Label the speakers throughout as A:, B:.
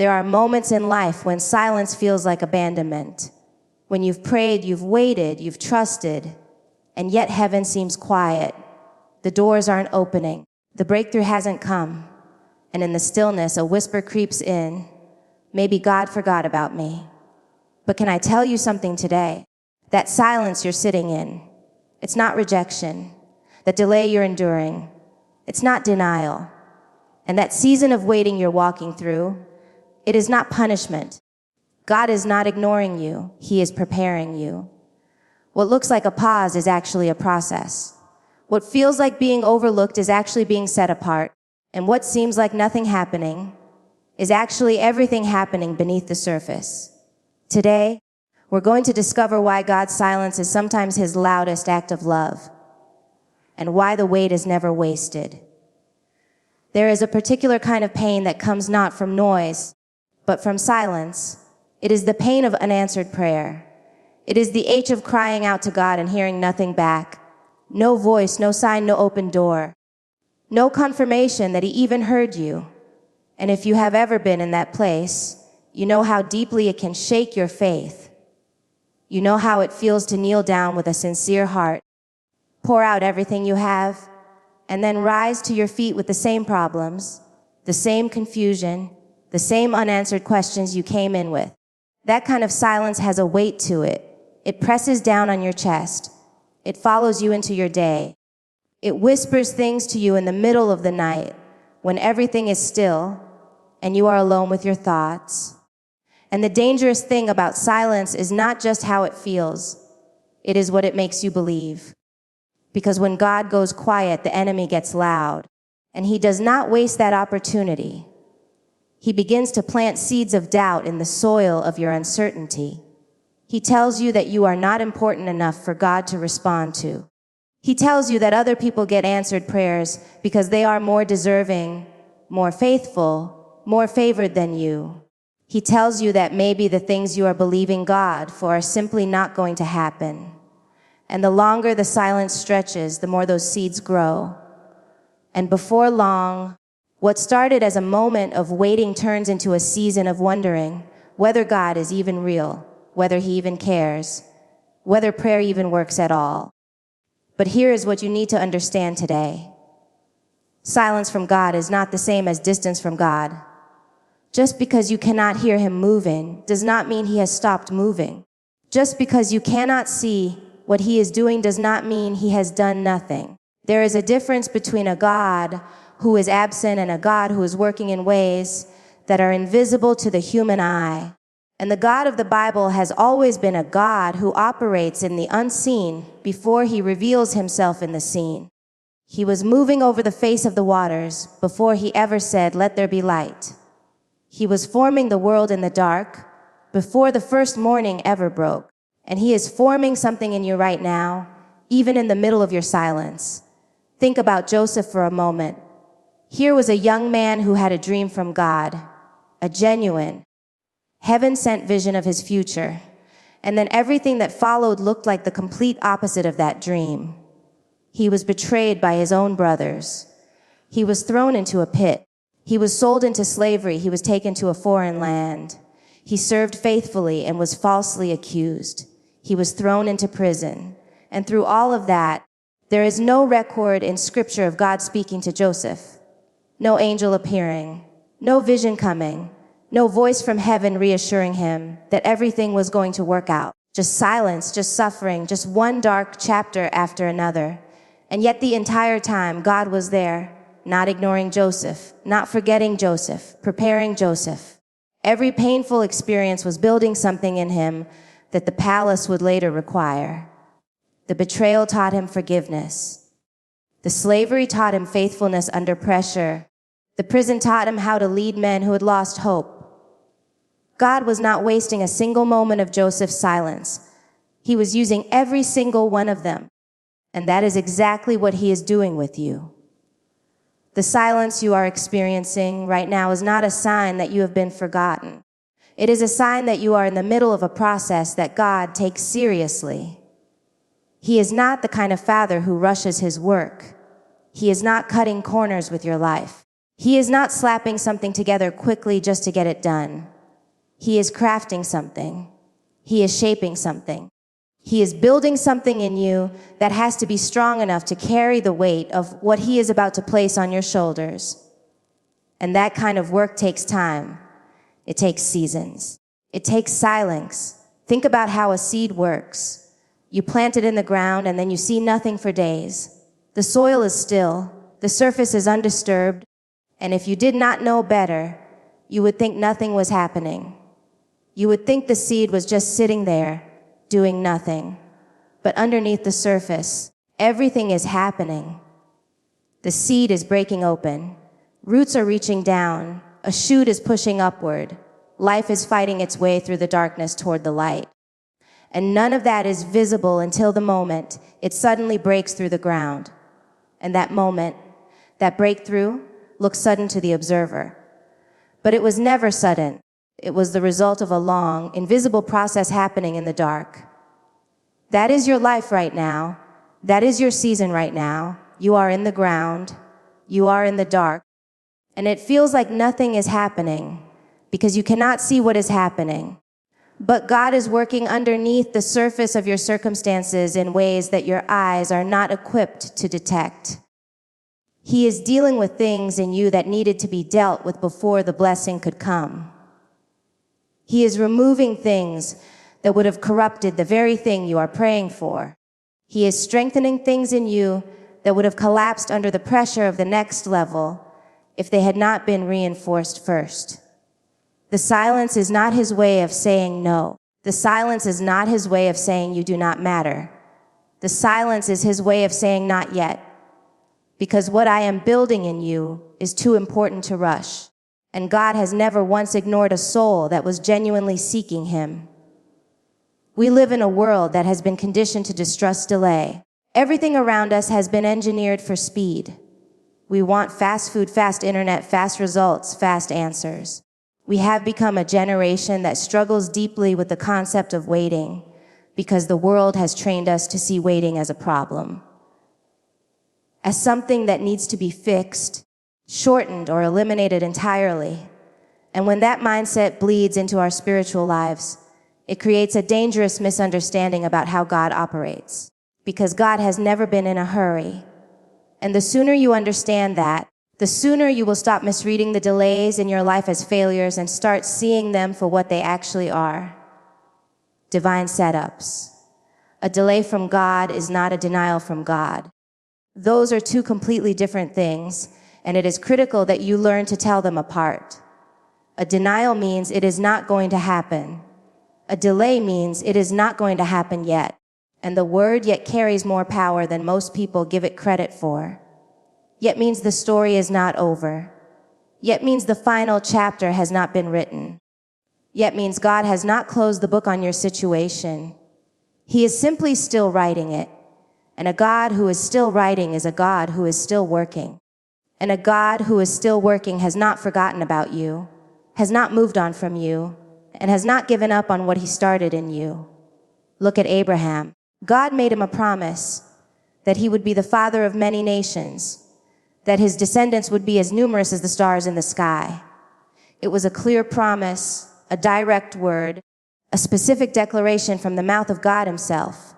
A: There are moments in life when silence feels like abandonment. When you've prayed, you've waited, you've trusted, and yet heaven seems quiet. The doors aren't opening. The breakthrough hasn't come. And in the stillness, a whisper creeps in. Maybe God forgot about me. But can I tell you something today? That silence you're sitting in, it's not rejection. That delay you're enduring, it's not denial. And that season of waiting you're walking through, it is not punishment. God is not ignoring you. He is preparing you. What looks like a pause is actually a process. What feels like being overlooked is actually being set apart. And what seems like nothing happening is actually everything happening beneath the surface. Today, we're going to discover why God's silence is sometimes his loudest act of love, and why the wait is never wasted. There is a particular kind of pain that comes not from noise, but from silence. It is the pain of unanswered prayer. It is the ache of crying out to God and hearing nothing back. No voice, no sign, no open door. No confirmation that he even heard you. And if you have ever been in that place, you know how deeply it can shake your faith. You know how it feels to kneel down with a sincere heart, pour out everything you have, and then rise to your feet with the same problems, the same confusion, the same unanswered questions you came in with. That kind of silence has a weight to it. It presses down on your chest. It follows you into your day. It whispers things to you in the middle of the night when everything is still and you are alone with your thoughts. And the dangerous thing about silence is not just how it feels. It is what it makes you believe. Because when God goes quiet, the enemy gets loud. And he does not waste that opportunity. He begins to plant seeds of doubt in the soil of your uncertainty. He tells you that you are not important enough for God to respond to. He tells you that other people get answered prayers because they are more deserving, more faithful, more favored than you. He tells you that maybe the things you are believing God for are simply not going to happen. And the longer the silence stretches, the more those seeds grow. And before long, what started as a moment of waiting turns into a season of wondering whether God is even real, whether he even cares, whether prayer even works at all. But here is what you need to understand today. Silence from God is not the same as distance from God. Just because you cannot hear him moving does not mean he has stopped moving. Just because you cannot see what he is doing does not mean he has done nothing. There is a difference between a God who is absent and a God who is working in ways that are invisible to the human eye. And the God of the Bible has always been a God who operates in the unseen before he reveals himself in the seen. He was moving over the face of the waters before he ever said, "Let there be light." He was forming the world in the dark before the first morning ever broke. And he is forming something in you right now, even in the middle of your silence. Think about Joseph for a moment. Here was a young man who had a dream from God, a genuine, heaven-sent vision of his future. And then everything that followed looked like the complete opposite of that dream. He was betrayed by his own brothers. He was thrown into a pit. He was sold into slavery. He was taken to a foreign land. He served faithfully and was falsely accused. He was thrown into prison. And through all of that, there is no record in Scripture of God speaking to Joseph. No angel appearing, no vision coming, no voice from heaven reassuring him that everything was going to work out. Just silence, just suffering, just one dark chapter after another. And yet the entire time, God was there, not ignoring Joseph, not forgetting Joseph, preparing Joseph. Every painful experience was building something in him that the palace would later require. The betrayal taught him forgiveness. The slavery taught him faithfulness under pressure. The prison taught him how to lead men who had lost hope. God was not wasting a single moment of Joseph's silence. He was using every single one of them. And that is exactly what he is doing with you. The silence you are experiencing right now is not a sign that you have been forgotten. It is a sign that you are in the middle of a process that God takes seriously. He is not the kind of father who rushes his work. He is not cutting corners with your life. He is not slapping something together quickly just to get it done. He is crafting something. He is shaping something. He is building something in you that has to be strong enough to carry the weight of what he is about to place on your shoulders. And that kind of work takes time. It takes seasons. It takes silence. Think about how a seed works. You plant it in the ground and then you see nothing for days. The soil is still. The surface is undisturbed. And if you did not know better, you would think nothing was happening. You would think the seed was just sitting there, doing nothing. But underneath the surface, everything is happening. The seed is breaking open. Roots are reaching down. A shoot is pushing upward. Life is fighting its way through the darkness toward the light. And none of that is visible until the moment it suddenly breaks through the ground. And that moment, that breakthrough, looks sudden to the observer. But it was never sudden. It was the result of a long, invisible process happening in the dark. That is your life right now. That is your season right now. You are in the ground. You are in the dark. And it feels like nothing is happening because you cannot see what is happening. But God is working underneath the surface of your circumstances in ways that your eyes are not equipped to detect. He is dealing with things in you that needed to be dealt with before the blessing could come. He is removing things that would have corrupted the very thing you are praying for. He is strengthening things in you that would have collapsed under the pressure of the next level if they had not been reinforced first. The silence is not his way of saying no. The silence is not his way of saying you do not matter. The silence is his way of saying not yet, because what I am building in you is too important to rush. And God has never once ignored a soul that was genuinely seeking him. We live in a world that has been conditioned to distrust delay. Everything around us has been engineered for speed. We want fast food, fast internet, fast results, fast answers. We have become a generation that struggles deeply with the concept of waiting because the world has trained us to see waiting as a problem, as something that needs to be fixed, shortened, or eliminated entirely. And when that mindset bleeds into our spiritual lives, it creates a dangerous misunderstanding about how God operates, because God has never been in a hurry. And the sooner you understand that, the sooner you will stop misreading the delays in your life as failures and start seeing them for what they actually are: divine setups. A delay from God is not a denial from God. Those are two completely different things, and it is critical that you learn to tell them apart. A denial means it is not going to happen. A delay means it is not going to happen yet, and the word yet carries more power than most people give it credit for. Yet means the story is not over. Yet means the final chapter has not been written. Yet means God has not closed the book on your situation. He is simply still writing it. And a God who is still writing is a God who is still working. And a God who is still working has not forgotten about you, has not moved on from you, and has not given up on what he started in you. Look at Abraham. God made him a promise that he would be the father of many nations, that his descendants would be as numerous as the stars in the sky. It was a clear promise, a direct word, a specific declaration from the mouth of God himself.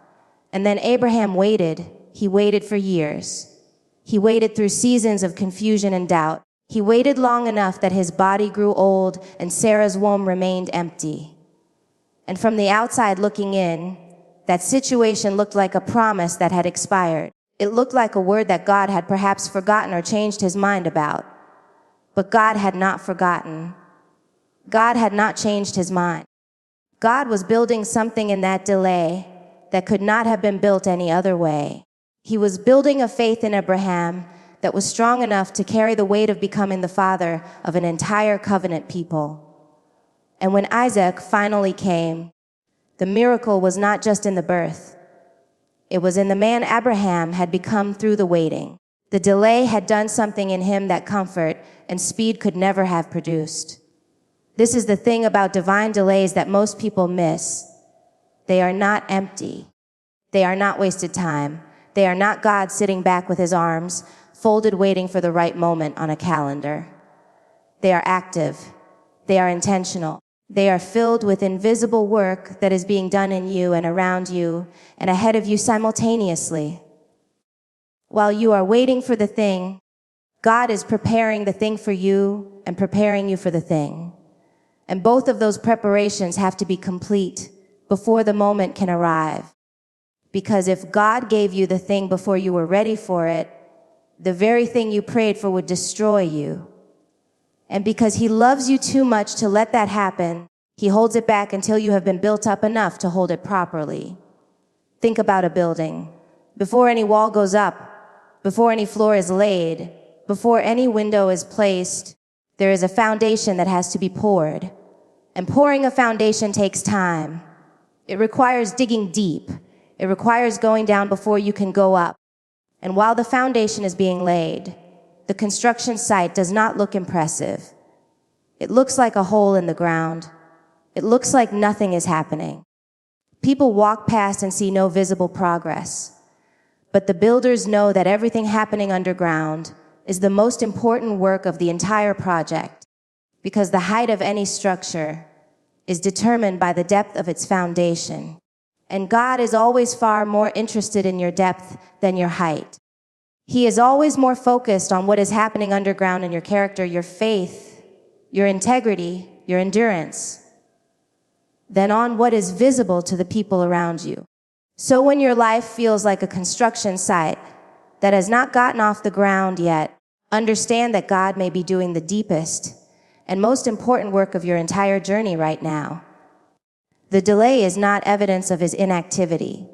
A: And then Abraham waited. He waited for years. He waited through seasons of confusion and doubt. He waited long enough that his body grew old and Sarah's womb remained empty. And from the outside looking in, that situation looked like a promise that had expired. It looked like a word that God had perhaps forgotten or changed his mind about. But God had not forgotten. God had not changed his mind. God was building something in that delay that could not have been built any other way. He was building a faith in Abraham that was strong enough to carry the weight of becoming the father of an entire covenant people. And when Isaac finally came, the miracle was not just in the birth. It was in the man Abraham had become through the waiting. The delay had done something in him that comfort and speed could never have produced. This is the thing about divine delays that most people miss. They are not empty. They are not wasted time. They are not God sitting back with his arms folded waiting for the right moment on a calendar. They are active. They are intentional. They are filled with invisible work that is being done in you and around you and ahead of you simultaneously. While you are waiting for the thing, God is preparing the thing for you and preparing you for the thing. And both of those preparations have to be complete before the moment can arrive. Because if God gave you the thing before you were ready for it, the very thing you prayed for would destroy you. And because He loves you too much to let that happen, He holds it back until you have been built up enough to hold it properly. Think about a building. Before any wall goes up, before any floor is laid, before any window is placed, there is a foundation that has to be poured. And pouring a foundation takes time. It requires digging deep. It requires going down before you can go up. And while the foundation is being laid, the construction site does not look impressive. It looks like a hole in the ground. It looks like nothing is happening. People walk past and see no visible progress. But the builders know that everything happening underground is the most important work of the entire project, because the height of any structure is determined by the depth of its foundation. And God is always far more interested in your depth than your height. He is always more focused on what is happening underground in your character, your faith, your integrity, your endurance, than on what is visible to the people around you. So when your life feels like a construction site that has not gotten off the ground yet, understand that God may be doing the deepest and most important work of your entire journey right now. The delay is not evidence of His inactivity.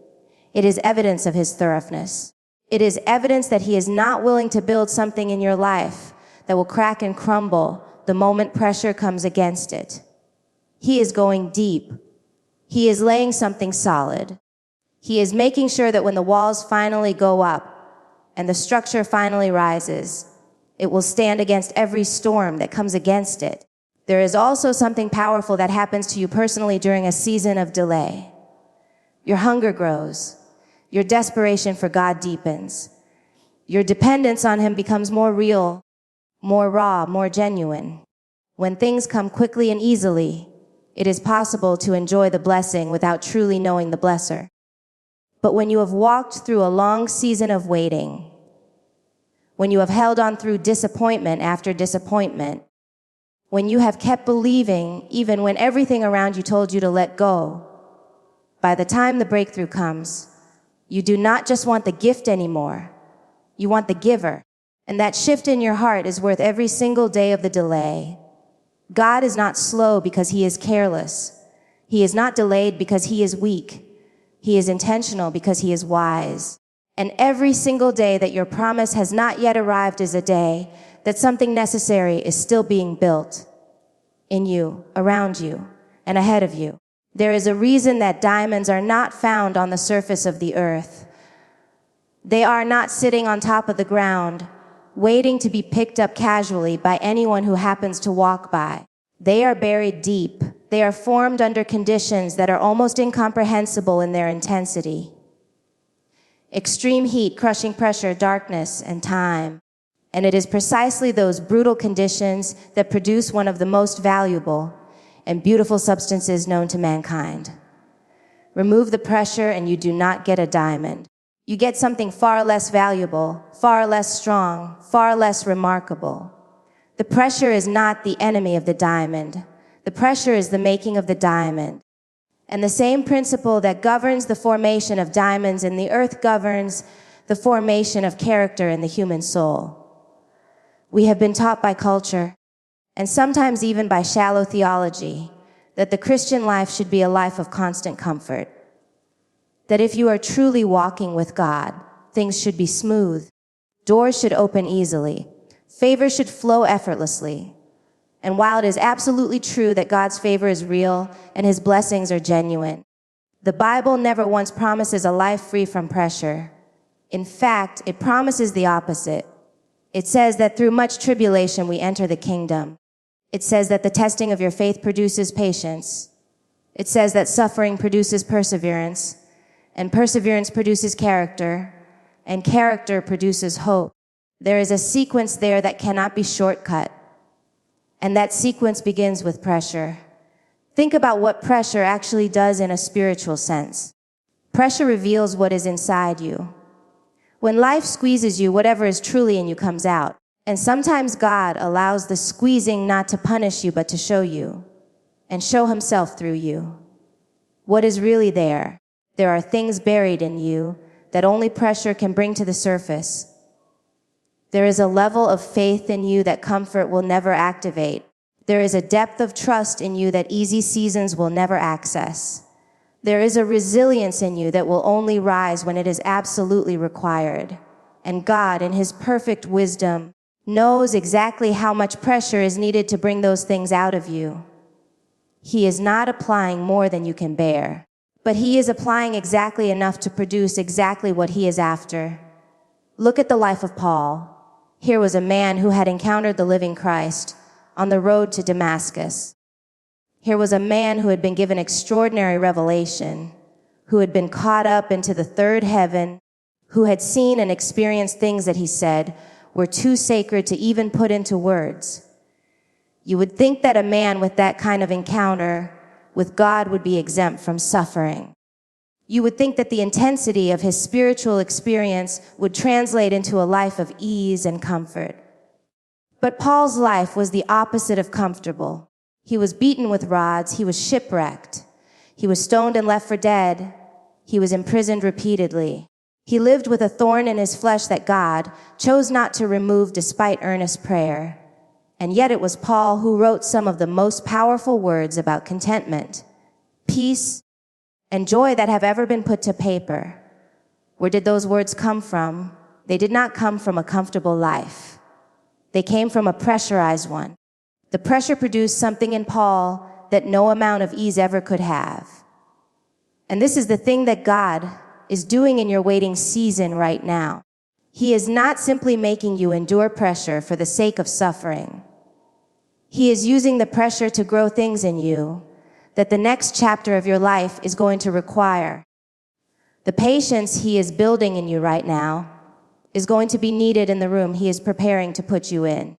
A: It is evidence of His thoroughness. It is evidence that He is not willing to build something in your life that will crack and crumble the moment pressure comes against it. He is going deep. He is laying something solid. He is making sure that when the walls finally go up and the structure finally rises, it will stand against every storm that comes against it. There is also something powerful that happens to you personally during a season of delay. Your hunger grows. Your desperation for God deepens. Your dependence on Him becomes more real, more raw, more genuine. When things come quickly and easily, it is possible to enjoy the blessing without truly knowing the blesser. But when you have walked through a long season of waiting, when you have held on through disappointment after disappointment, when you have kept believing even when everything around you told you to let go, by the time the breakthrough comes, you do not just want the gift anymore, you want the giver. And that shift in your heart is worth every single day of the delay. God is not slow because He is careless. He is not delayed because He is weak. He is intentional because He is wise. And every single day that your promise has not yet arrived is a day that something necessary is still being built in you, around you, and ahead of you. There is a reason that diamonds are not found on the surface of the earth. They are not sitting on top of the ground, waiting to be picked up casually by anyone who happens to walk by. They are buried deep. They are formed under conditions that are almost incomprehensible in their intensity. Extreme heat, crushing pressure, darkness, and time. And it is precisely those brutal conditions that produce one of the most valuable and beautiful substances known to mankind. Remove the pressure and you do not get a diamond. You get something far less valuable, far less strong, far less remarkable. The pressure is not the enemy of the diamond. The pressure is the making of the diamond. And the same principle that governs the formation of diamonds in the earth governs the formation of character in the human soul. We have been taught by culture, and sometimes even by shallow theology, that the Christian life should be a life of constant comfort. That if you are truly walking with God, things should be smooth, doors should open easily, favor should flow effortlessly. And while it is absolutely true that God's favor is real and His blessings are genuine, the Bible never once promises a life free from pressure. In fact, it promises the opposite. It says that through much tribulation we enter the kingdom. It says that the testing of your faith produces patience. It says that suffering produces perseverance, and perseverance produces character, and character produces hope. There is a sequence there that cannot be shortcut. And that sequence begins with pressure. Think about what pressure actually does in a spiritual sense. Pressure reveals what is inside you. When life squeezes you, whatever is truly in you comes out. And sometimes God allows the squeezing not to punish you, but to show you and show himself through you. What is really there? There are things buried in you that only pressure can bring to the surface. There is a level of faith in you that comfort will never activate. There is a depth of trust in you that easy seasons will never access. There is a resilience in you that will only rise when it is absolutely required. And God, in his perfect wisdom, knows exactly how much pressure is needed to bring those things out of you. He is not applying more than you can bear, but he is applying exactly enough to produce exactly what he is after. Look at the life of Paul. Here was a man who had encountered the living Christ on the road to Damascus. Here was a man who had been given extraordinary revelation, who had been caught up into the third heaven, who had seen and experienced things that he said were too sacred to even put into words. You would think that a man with that kind of encounter with God would be exempt from suffering. You would think that the intensity of his spiritual experience would translate into a life of ease and comfort. But Paul's life was the opposite of comfortable. He was beaten with rods, he was shipwrecked, he was stoned and left for dead, he was imprisoned repeatedly. He lived with a thorn in his flesh that God chose not to remove despite earnest prayer. And yet it was Paul who wrote some of the most powerful words about contentment, peace, and joy that have ever been put to paper. Where did those words come from? They did not come from a comfortable life. They came from a pressurized one. The pressure produced something in Paul that no amount of ease ever could have. And this is the thing that God is doing in your waiting season right now. He is not simply making you endure pressure for the sake of suffering. He is using the pressure to grow things in you that the next chapter of your life is going to require. The patience he is building in you right now is going to be needed in the room he is preparing to put you in.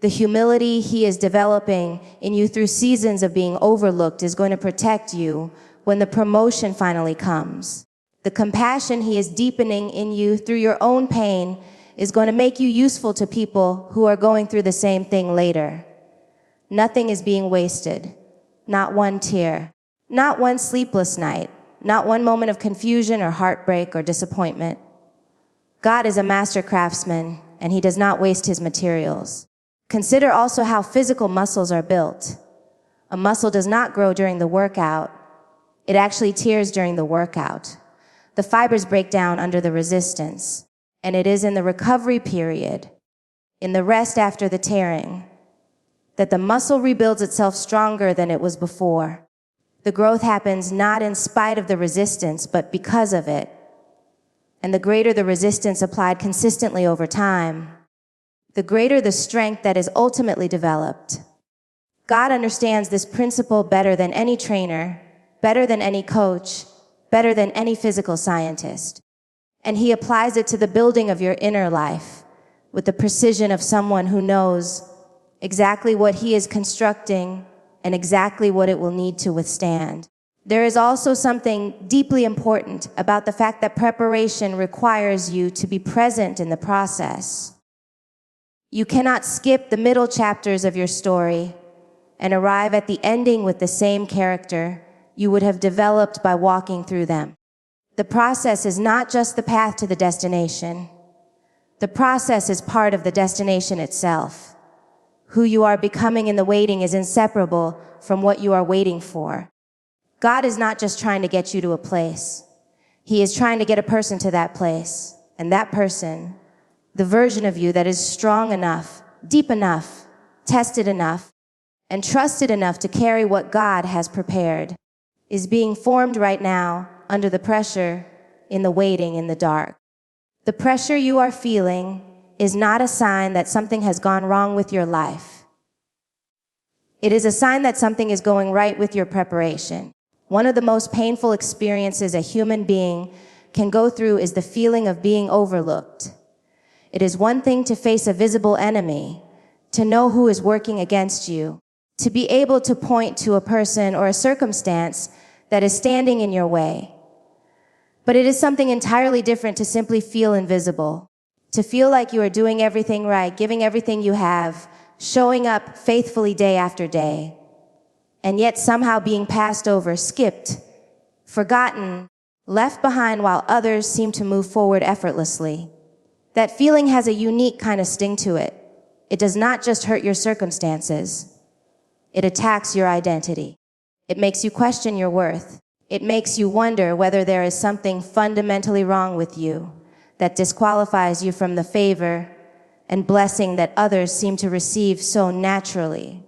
A: The humility he is developing in you through seasons of being overlooked is going to protect you when the promotion finally comes. The compassion he is deepening in you through your own pain is going to make you useful to people who are going through the same thing later. Nothing is being wasted. Not one tear. Not one sleepless night. Not one moment of confusion or heartbreak or disappointment. God is a master craftsman, and he does not waste his materials. Consider also how physical muscles are built. A muscle does not grow during the workout. It actually tears during the workout. The fibers break down under the resistance, and it is in the recovery period, in the rest after the tearing, that the muscle rebuilds itself stronger than it was before. The growth happens not in spite of the resistance, but because of it. And the greater the resistance applied consistently over time, the greater the strength that is ultimately developed. God understands this principle better than any trainer, better than any coach, better than any physical scientist. And he applies it to the building of your inner life with the precision of someone who knows exactly what he is constructing and exactly what it will need to withstand. There is also something deeply important about the fact that preparation requires you to be present in the process. You cannot skip the middle chapters of your story and arrive at the ending with the same character you would have developed by walking through them. The process is not just the path to the destination. The process is part of the destination itself. Who you are becoming in the waiting is inseparable from what you are waiting for. God is not just trying to get you to a place. He is trying to get a person to that place. And that person, the version of you that is strong enough, deep enough, tested enough, and trusted enough to carry what God has prepared, is being formed right now under the pressure in the waiting in the dark. The pressure you are feeling is not a sign that something has gone wrong with your life. It is a sign that something is going right with your preparation. One of the most painful experiences a human being can go through is the feeling of being overlooked. It is one thing to face a visible enemy, to know who is working against you, to be able to point to a person or a circumstance that is standing in your way. But it is something entirely different to simply feel invisible, to feel like you are doing everything right, giving everything you have, showing up faithfully day after day, and yet somehow being passed over, skipped, forgotten, left behind while others seem to move forward effortlessly. That feeling has a unique kind of sting to it. It does not just hurt your circumstances. It attacks your identity. It makes you question your worth. It makes you wonder whether there is something fundamentally wrong with you that disqualifies you from the favor and blessing that others seem to receive so naturally.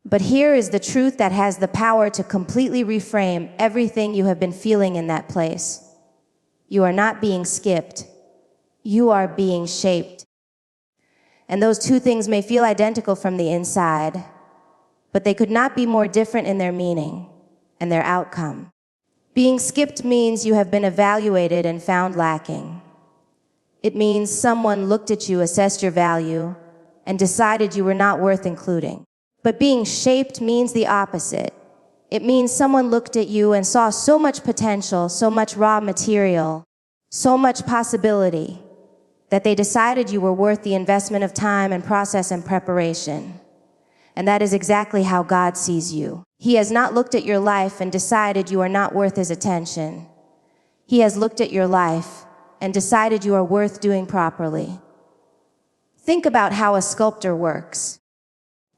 A: But here is the truth that has the power to completely reframe everything you have been feeling in that place. You are not being skipped. You are being shaped. And those two things may feel identical from the inside, but they could not be more different in their meaning and their outcome. Being skipped means you have been evaluated and found lacking. It means someone looked at you, assessed your value, and decided you were not worth including. But being shaped means the opposite. It means someone looked at you and saw so much potential, so much raw material, so much possibility, that they decided you were worth the investment of time and process and preparation. And that is exactly how God sees you. He has not looked at your life and decided you are not worth his attention. He has looked at your life and decided you are worth doing properly. Think about how a sculptor works.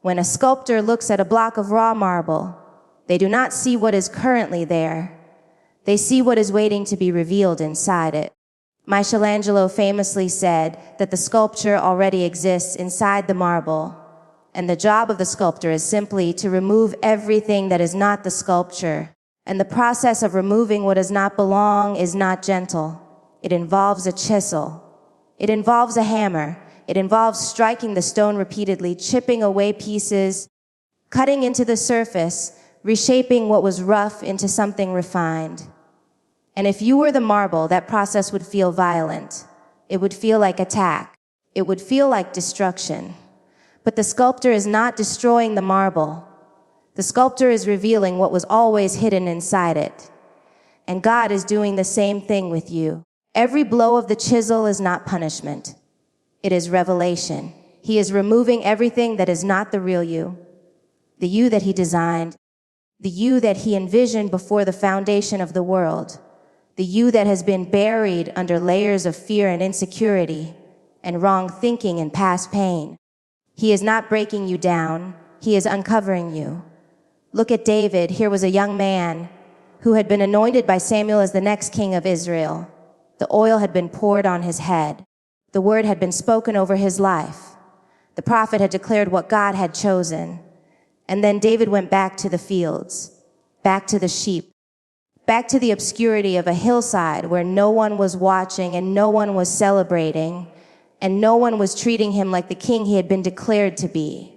A: When a sculptor looks at a block of raw marble, they do not see what is currently there. They see what is waiting to be revealed inside it. Michelangelo famously said that the sculpture already exists inside the marble, and the job of the sculptor is simply to remove everything that is not the sculpture. And the process of removing what does not belong is not gentle. It involves a chisel. It involves a hammer. It involves striking the stone repeatedly, chipping away pieces, cutting into the surface, reshaping what was rough into something refined. And if you were the marble, that process would feel violent. It would feel like attack. It would feel like destruction. But the sculptor is not destroying the marble. The sculptor is revealing what was always hidden inside it. And God is doing the same thing with you. Every blow of the chisel is not punishment. It is revelation. He is removing everything that is not the real you, the you that he designed, the you that he envisioned before the foundation of the world, the you that has been buried under layers of fear and insecurity and wrong thinking and past pain. He is not breaking you down. He is uncovering you. Look at David. Here was a young man who had been anointed by Samuel as the next king of Israel. The oil had been poured on his head. The word had been spoken over his life. The prophet had declared what God had chosen. And then David went back to the fields, back to the sheep, back to the obscurity of a hillside where no one was watching and no one was celebrating, and no one was treating him like the king he had been declared to be.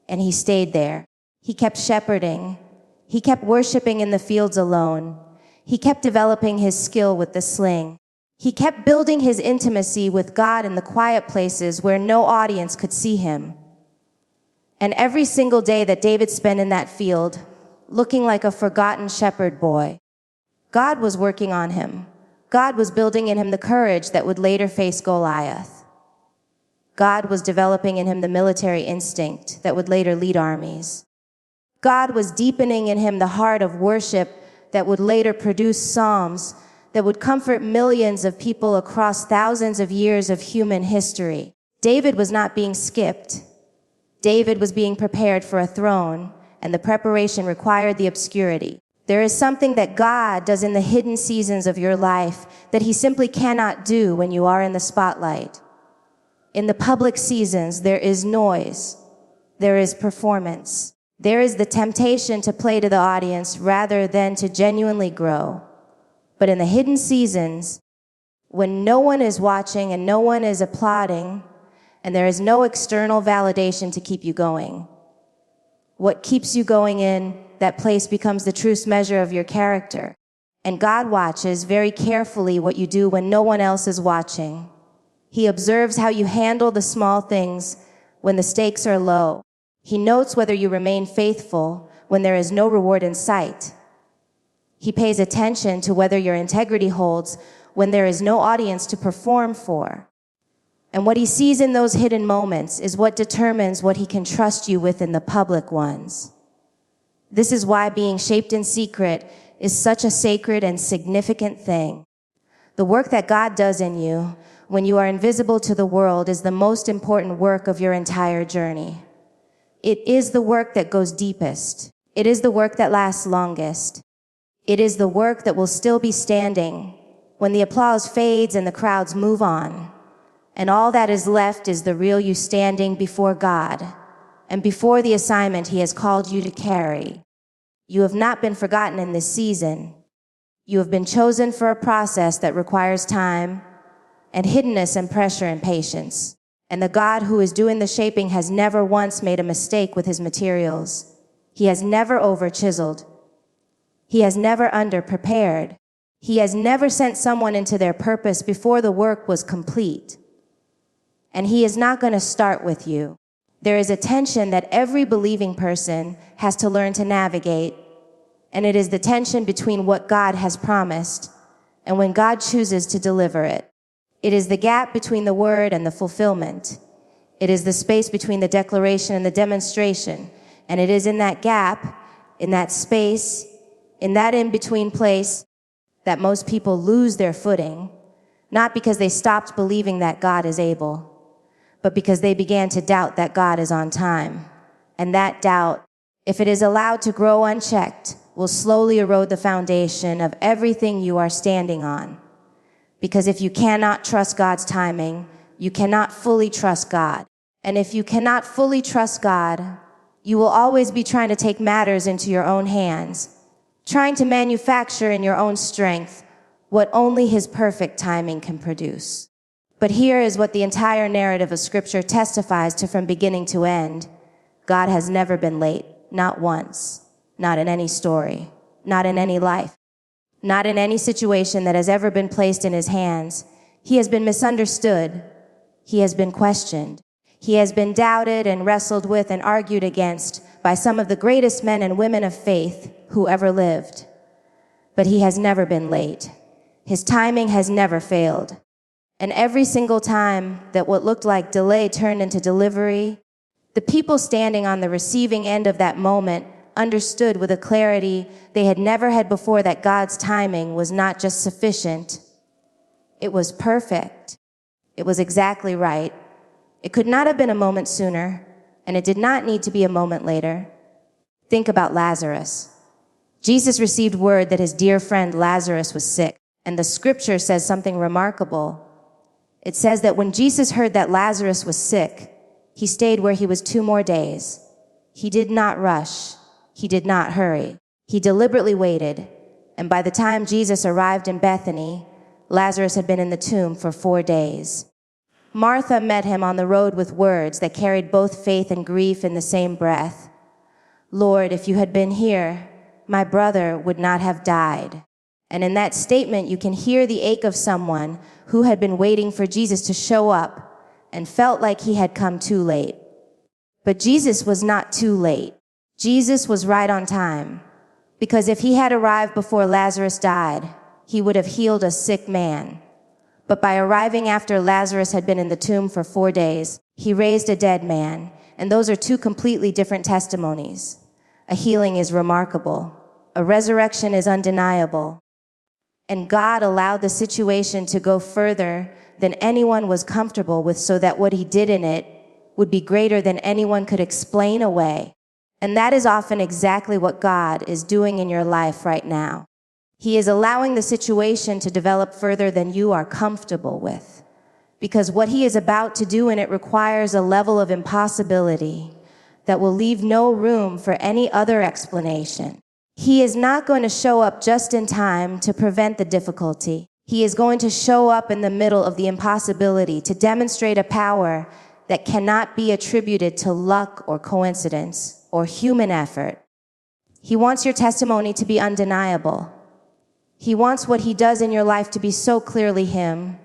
A: And he stayed there. He kept shepherding. He kept worshiping in the fields alone. He kept developing his skill with the sling. He kept building his intimacy with God in the quiet places where no audience could see him. And every single day that David spent in that field, looking like a forgotten shepherd boy, God was working on him. God was building in him the courage that would later face Goliath. God was developing in him the military instinct that would later lead armies. God was deepening in him the heart of worship that would later produce psalms that would comfort millions of people across thousands of years of human history. David was not being skipped. David was being prepared for a throne, and the preparation required the obscurity. There is something that God does in the hidden seasons of your life that he simply cannot do when you are in the spotlight. In the public seasons, there is noise. There is performance. There is the temptation to play to the audience rather than to genuinely grow. But in the hidden seasons, when no one is watching and no one is applauding, and there is no external validation to keep you going, what keeps you going in that place becomes the truest measure of your character. And God watches very carefully what you do when no one else is watching. He observes how you handle the small things when the stakes are low. He notes whether you remain faithful when there is no reward in sight. He pays attention to whether your integrity holds when there is no audience to perform for. And what he sees in those hidden moments is what determines what he can trust you with in the public ones. This is why being shaped in secret is such a sacred and significant thing. The work that God does in you when you are invisible to the world is the most important work of your entire journey. It is the work that goes deepest. It is the work that lasts longest. It is the work that will still be standing when the applause fades and the crowds move on. And all that is left is the real you standing before God and before the assignment He has called you to carry. You have not been forgotten in this season. You have been chosen for a process that requires time and hiddenness and pressure and patience. And the God who is doing the shaping has never once made a mistake with His materials. He has never over-chiseled. He has never under-prepared. He has never sent someone into their purpose before the work was complete. And He is not going to start with you. There is a tension that every believing person has to learn to navigate, and it is the tension between what God has promised and when God chooses to deliver it. It is the gap between the word and the fulfillment. It is the space between the declaration and the demonstration, and it is in that gap, in that space, in that in-between place, that most people lose their footing, not because they stopped believing that God is able, but because they began to doubt that God is on time. And that doubt, if it is allowed to grow unchecked, will slowly erode the foundation of everything you are standing on. Because if you cannot trust God's timing, you cannot fully trust God. And if you cannot fully trust God, you will always be trying to take matters into your own hands, trying to manufacture in your own strength what only His perfect timing can produce. But here is what the entire narrative of Scripture testifies to from beginning to end. God has never been late, not once, not in any story, not in any life, not in any situation that has ever been placed in His hands. He has been misunderstood. He has been questioned. He has been doubted and wrestled with and argued against by some of the greatest men and women of faith who ever lived. But He has never been late. His timing has never failed. And every single time that what looked like delay turned into delivery, the people standing on the receiving end of that moment understood with a clarity they had never had before that God's timing was not just sufficient, it was perfect. It was exactly right. It could not have been a moment sooner, and it did not need to be a moment later. Think about Lazarus. Jesus received word that his dear friend Lazarus was sick, and the Scripture says something remarkable. It says that when Jesus heard that Lazarus was sick, He stayed where he was 2 more days. He did not rush. He did not hurry. He deliberately waited, and by the time Jesus arrived in Bethany, Lazarus had been in the tomb for 4 days. Martha met Him on the road with words that carried both faith and grief in the same breath. Lord, if you had been here, my brother would not have died. And in that statement, you can hear the ache of someone who had been waiting for Jesus to show up and felt like He had come too late. But Jesus was not too late. Jesus was right on time, because if He had arrived before Lazarus died, He would have healed a sick man. But by arriving after Lazarus had been in the tomb for 4 days, He raised a dead man, and those are 2 completely different testimonies. A healing is remarkable. A resurrection is undeniable. And God allowed the situation to go further than anyone was comfortable with so that what He did in it would be greater than anyone could explain away. And that is often exactly what God is doing in your life right now. He is allowing the situation to develop further than you are comfortable with, because what He is about to do in it requires a level of impossibility that will leave no room for any other explanation. He is not going to show up just in time to prevent the difficulty. He is going to show up in the middle of the impossibility to demonstrate a power that cannot be attributed to luck or coincidence or human effort. He wants your testimony to be undeniable. He wants what He does in your life to be so clearly Him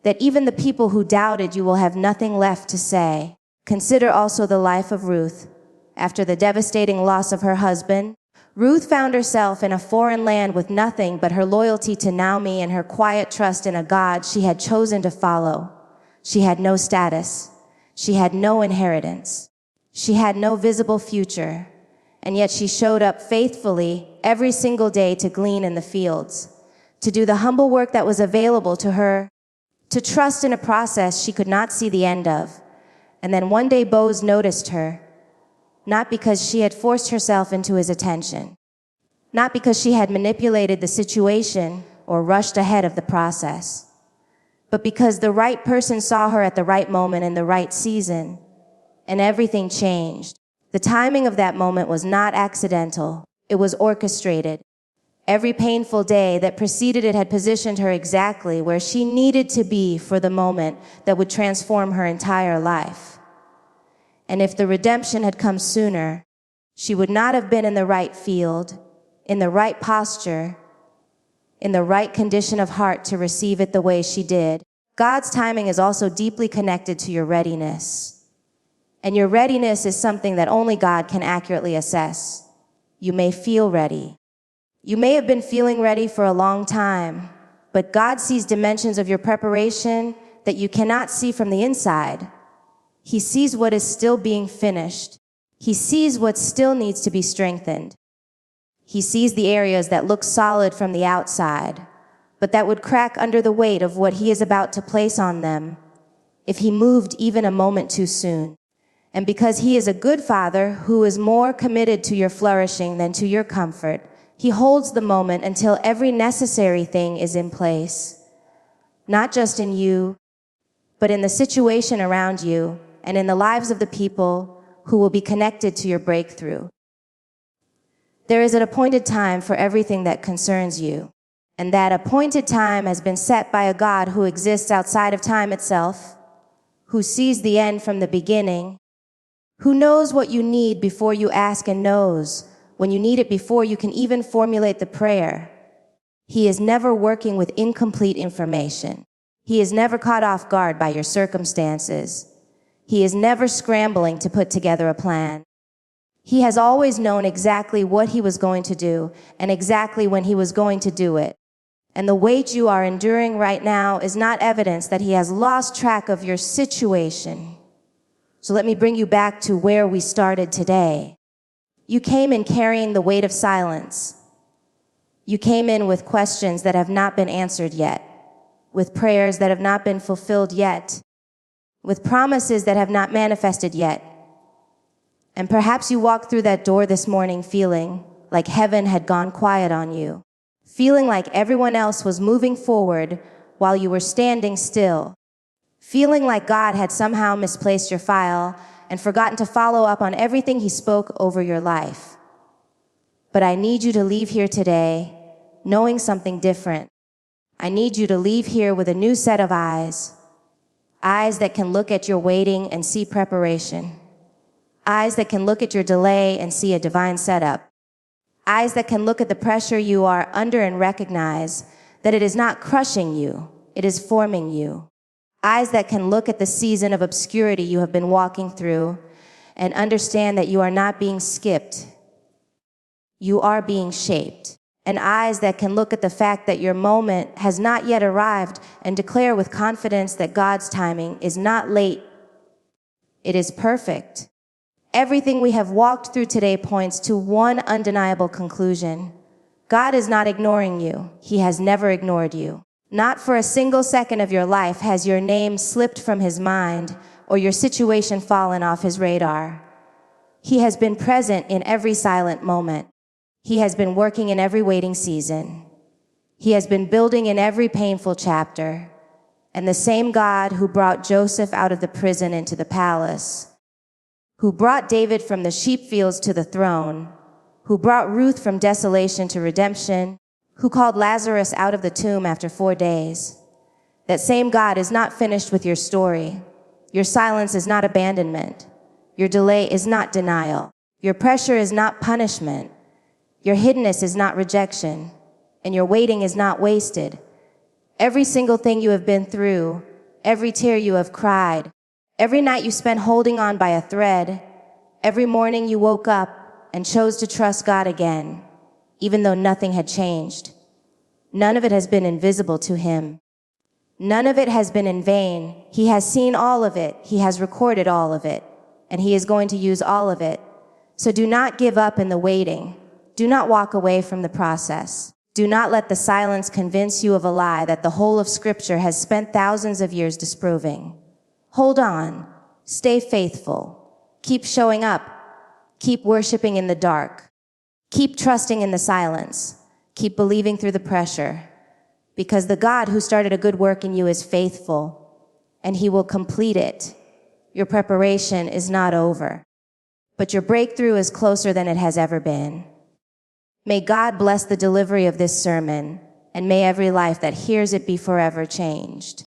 A: that even the people who doubted you will have nothing left to say. Consider also the life of Ruth. After the devastating loss of her husband, Ruth found herself in a foreign land with nothing but her loyalty to Naomi and her quiet trust in a God she had chosen to follow. She had no status. She had no inheritance. She had no visible future. And yet she showed up faithfully every single day to glean in the fields, to do the humble work that was available to her, to trust in a process she could not see the end of. And then one day Boaz noticed her, not because she had forced herself into his attention, not because she had manipulated the situation or rushed ahead of the process, but because the right person saw her at the right moment in the right season, and everything changed. The timing of that moment was not accidental. It was orchestrated. Every painful day that preceded it had positioned her exactly where she needed to be for the moment that would transform her entire life. And if the redemption had come sooner, she would not have been in the right field, in the right posture, in the right condition of heart to receive it the way she did. God's timing is also deeply connected to your readiness. And your readiness is something that only God can accurately assess. You may feel ready. You may have been feeling ready for a long time, but God sees dimensions of your preparation that you cannot see from the inside. He sees what is still being finished. He sees what still needs to be strengthened. He sees the areas that look solid from the outside, but that would crack under the weight of what He is about to place on them if He moved even a moment too soon. And because He is a good Father who is more committed to your flourishing than to your comfort, He holds the moment until every necessary thing is in place, not just in you, but in the situation around you and in the lives of the people who will be connected to your breakthrough. There is an appointed time for everything that concerns you, and that appointed time has been set by a God who exists outside of time itself, who sees the end from the beginning, who knows what you need before you ask and knows when you need it before you can even formulate the prayer. He is never working with incomplete information. He is never caught off guard by your circumstances. He is never scrambling to put together a plan. He has always known exactly what He was going to do and exactly when He was going to do it. And the weight you are enduring right now is not evidence that He has lost track of your situation. So let me bring you back to where we started today. You came in carrying the weight of silence. You came in with questions that have not been answered yet, with prayers that have not been fulfilled yet, with promises that have not manifested yet. And perhaps you walked through that door this morning feeling like heaven had gone quiet on you, feeling like everyone else was moving forward while you were standing still, feeling like God had somehow misplaced your file and forgotten to follow up on everything He spoke over your life. But I need you to leave here today knowing something different. I need you to leave here with a new set of eyes that can look at your waiting and see preparation, eyes that can look at your delay and see a divine setup, eyes that can look at the pressure you are under and recognize that it is not crushing you, it is forming you. Eyes that can look at the season of obscurity you have been walking through and understand that you are not being skipped. You are being shaped. And eyes that can look at the fact that your moment has not yet arrived and declare with confidence that God's timing is not late. It is perfect. Everything we have walked through today points to one undeniable conclusion. God is not ignoring you. He has never ignored you. Not for a single second of your life has your name slipped from His mind or your situation fallen off His radar. He has been present in every silent moment. He has been working in every waiting season. He has been building in every painful chapter. And the same God who brought Joseph out of the prison into the palace, who brought David from the sheep fields to the throne, who brought Ruth from desolation to redemption, who called Lazarus out of the tomb after 4 days. That same God is not finished with your story. Your silence is not abandonment. Your delay is not denial. Your pressure is not punishment. Your hiddenness is not rejection. And your waiting is not wasted. Every single thing you have been through, every tear you have cried, Every night you spent holding on by a thread. Every morning you woke up and chose to trust God again, even though nothing had changed. None of it has been invisible to him. None of it has been in vain. He has seen all of it. He has recorded all of it, and he is going to use all of it. So do not give up in the waiting. Do not walk away from the process. Do not let the silence convince you of a lie that the whole of Scripture has spent thousands of years disproving. Hold on. Stay faithful. Keep showing up. Keep worshiping in the dark. Keep trusting in the silence. Keep believing through the pressure. Because the God who started a good work in you is faithful, and he will complete it. Your preparation is not over, but your breakthrough is closer than it has ever been. May God bless the delivery of this sermon, and may every life that hears it be forever changed.